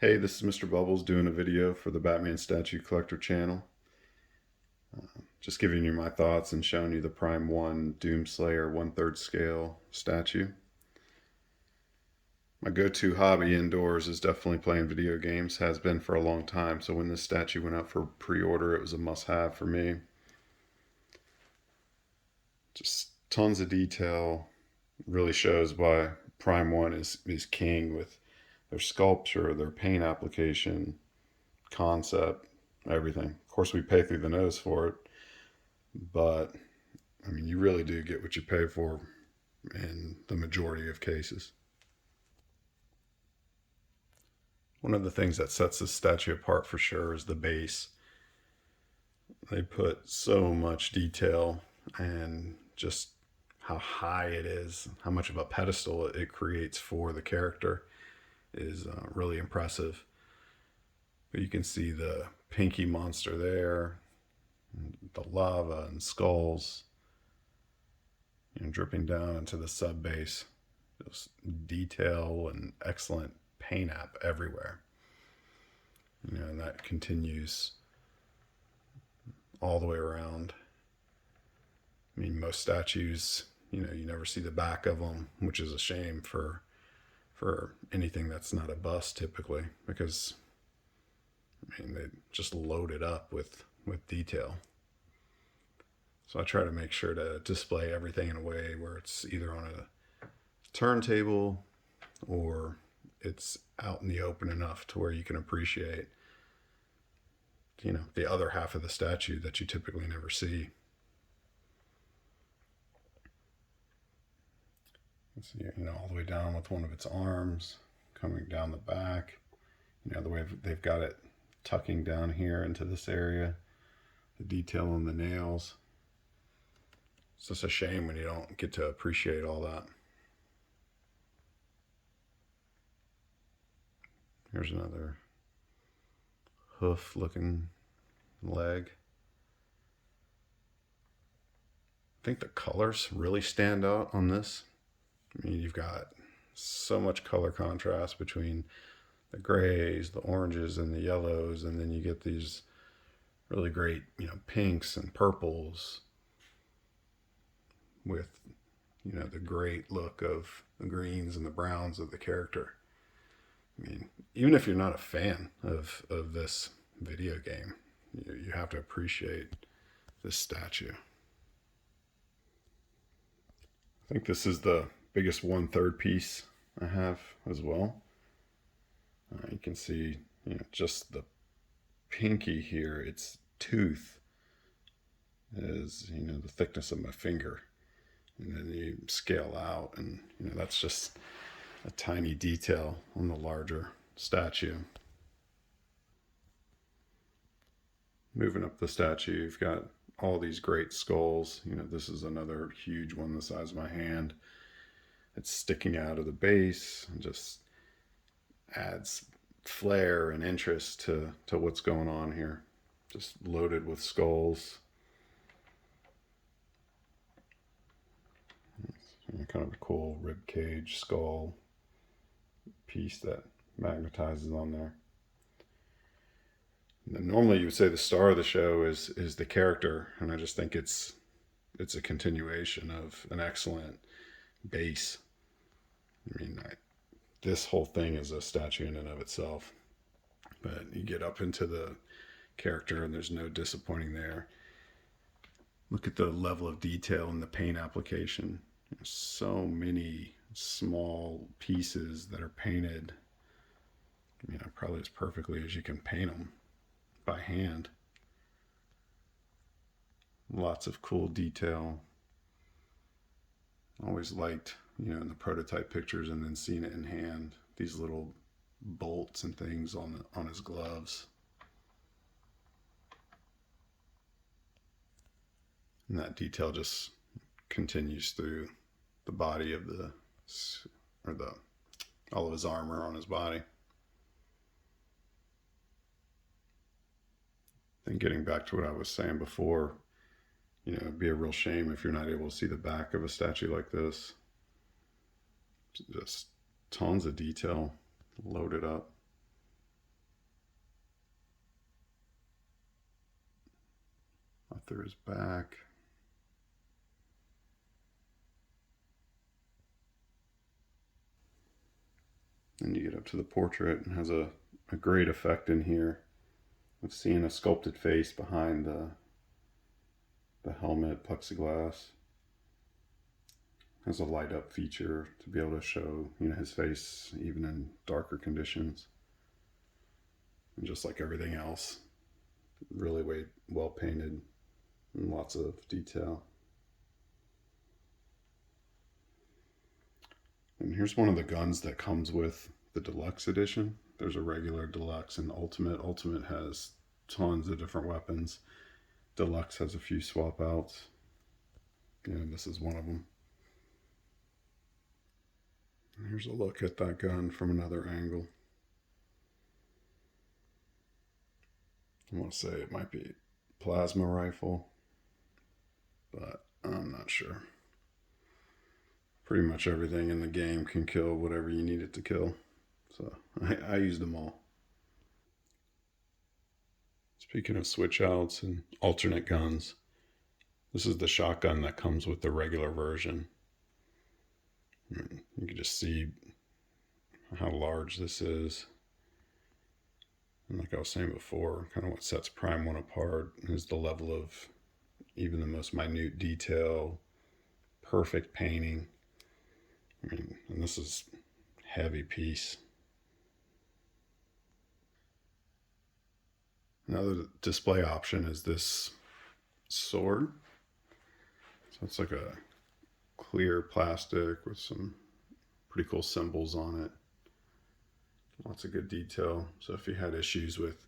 Hey, this is Mr. Bubbles doing a video for the Batman Statue Collector channel. Just giving you my thoughts and showing you the Prime 1 Doomslayer 1/3 scale statue. My go-to hobby indoors is definitely playing video games, has been for a long time, so when this statue went out for pre-order, it was a must-have for me. Just tons of detail, really shows why Prime 1 is king with their sculpture, their paint application, concept, everything. Of course, we pay through the nose for it, but I mean, you really do get what you pay for in the majority of cases. One of the things that sets this statue apart for sure is the base. They put so much detail and just how high it is, how much of a pedestal it creates for the character is really impressive. But you can see the pinky monster there, the lava and skulls, dripping down into the sub base. Just detail and excellent paint app everywhere. And that continues all the way around. I mean, most statues, you never see the back of them, which is a shame for anything that's not a bust typically, because they just load it up with detail. So I try to make sure to display everything in a way where it's either on a turntable or it's out in the open enough to where you can appreciate, the other half of the statue that you typically never see. See, all the way down with one of its arms coming down the back. The way they've got it tucking down here into this area, the detail on the nails. It's just a shame when you don't get to appreciate all that. Here's another hoof looking leg. I think the colors really stand out on this. I mean, you've got so much color contrast between the grays, the oranges, and the yellows, and then you get these really great, pinks and purples with, the great look of the greens and the browns of the character. I mean, even if you're not a fan of this video game, you have to appreciate this statue. I think this is the biggest 1/3 piece I have as well. You can see, just the pinky here, its tooth is, the thickness of my finger. And then you scale out and, that's just a tiny detail on the larger statue. Moving up the statue, you've got all these great skulls. This is another huge one the size of my hand. It's sticking out of the base and just adds flair and interest to what's going on here. Just loaded with skulls. Kind of a cool rib cage skull piece that magnetizes on there. And normally you would say the star of the show is the character, and I just think it's a continuation of an excellent base. I mean, this whole thing is a statue in and of itself, but you get up into the character and there's no disappointing there. Look at the level of detail in the paint application. There's so many small pieces that are painted, probably as perfectly as you can paint them by hand. Lots of cool detail. Always liked, in the prototype pictures and then seeing it in hand, these little bolts and things on his gloves. And that detail just continues through the body of all of his armor on his body. Then getting back to what I was saying before, it'd be a real shame if you're not able to see the back of a statue like this. Just tons of detail loaded up. through his back. Then you get up to the portrait and has a great effect in here of seeing a sculpted face behind the helmet, plexiglass. Has a light up feature to be able to show, you know, his face even in darker conditions. And just like everything else, really well painted and lots of detail. And here's one of the guns that comes with the deluxe edition. There's a regular, deluxe, and ultimate. Ultimate has tons of different weapons. Deluxe has a few swap outs. And this is one of them. And here's a look at that gun from another angle. I want to say it might be plasma rifle, but I'm not sure. Pretty much everything in the game can kill whatever you need it to kill. So I used them all. Speaking of switch outs and alternate guns, this is the shotgun that comes with the regular version. You can just see how large this is. And like I was saying before, kind of what sets Prime 1 apart is the level of even the most minute detail, perfect painting. I mean, and this is heavy piece. Another display option is this sword. So it's like a clear plastic with some pretty cool symbols on it. Lots of good detail. So if you had issues with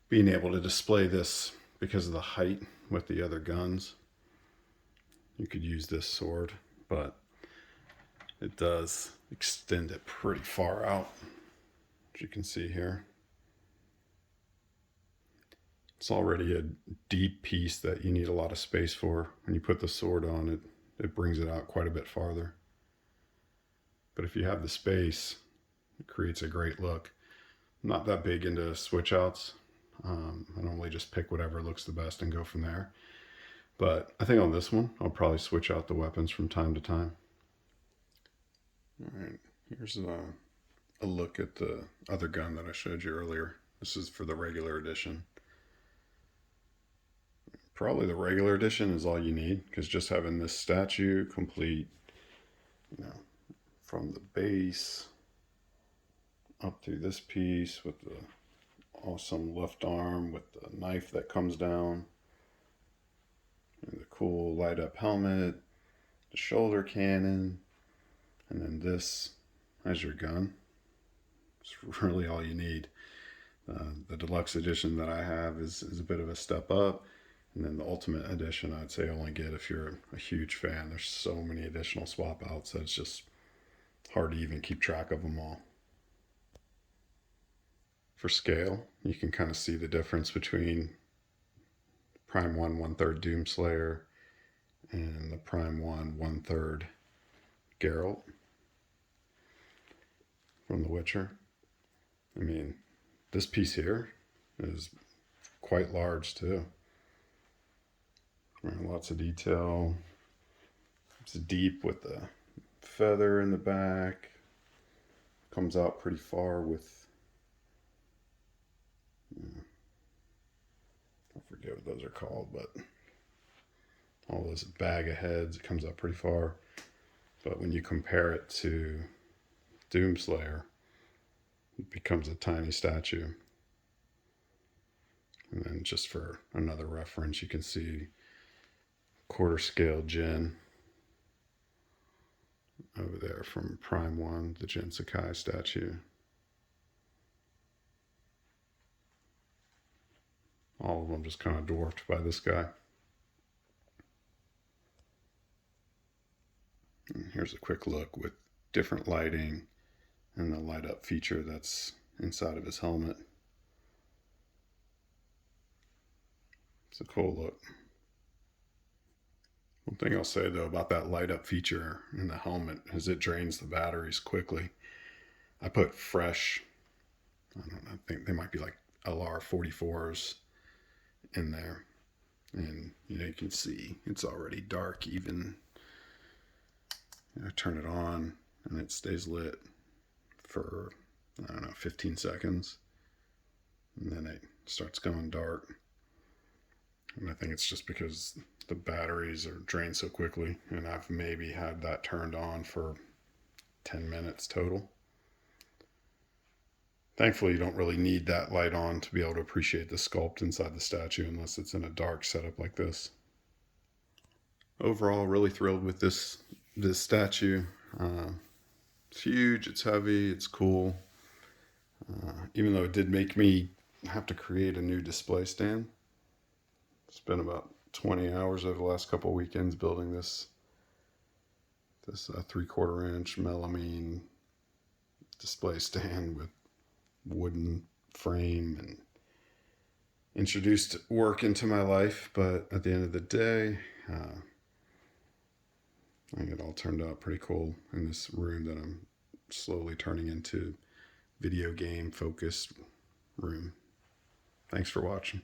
being able to display this because of the height with the other guns, you could use this sword, but it does extend it pretty far out, as you can see here. It's already a deep piece that you need a lot of space for. When you put the sword on it, it brings it out quite a bit farther. But if you have the space, it creates a great look. I'm not that big into switch outs. I normally just pick whatever looks the best and go from there. But I think on this one, I'll probably switch out the weapons from time to time. All right, here's a look at the other gun that I showed you earlier. This is for the regular edition. Probably the regular edition is all you need, because just having this statue complete, you know, from the base up through this piece with the awesome left arm with the knife that comes down, and the cool light up helmet, the shoulder cannon, and then this as your gun. It's really all you need. The deluxe edition that I have is a bit of a step up. And then the ultimate edition, I'd say only get if you're a huge fan. There's so many additional swap outs that it's just hard to even keep track of them all. For scale, you can kind of see the difference between Prime 1 1/3 Doomslayer and the Prime 1 1/3 Geralt from The Witcher. I mean, this piece here is quite large too. Lots of detail. It's deep with the feather in the back. Comes out pretty far with, I forget what those are called, but all those bag of heads, it comes out pretty far. But when you compare it to Doomslayer, it becomes a tiny statue. And then just for another reference, you can see quarter scale Jin over there from Prime 1, the Jin Sakai statue. All of them just kind of dwarfed by this guy. And here's a quick look with different lighting and the light up feature that's inside of his helmet. It's a cool look. One thing I'll say though about that light up feature in the helmet is it drains the batteries quickly. I put fresh, I think they might be like LR44s in there. And you can see it's already dark even. I turn it on and it stays lit for, I don't know, 15 seconds. And then it starts going dark. And I think it's just because the batteries are drained so quickly. And I've maybe had that turned on for 10 minutes total. Thankfully, you don't really need that light on to be able to appreciate the sculpt inside the statue unless it's in a dark setup like this. Overall, really thrilled with this statue. It's huge, it's heavy, it's cool. Even though it did make me have to create a new display stand. Spent about 20 hours over the last couple of weekends building this 3/4 inch melamine display stand with wooden frame, and introduced work into my life. But at the end of the day, I think it all turned out pretty cool in this room that I'm slowly turning into video game focused room. Thanks for watching.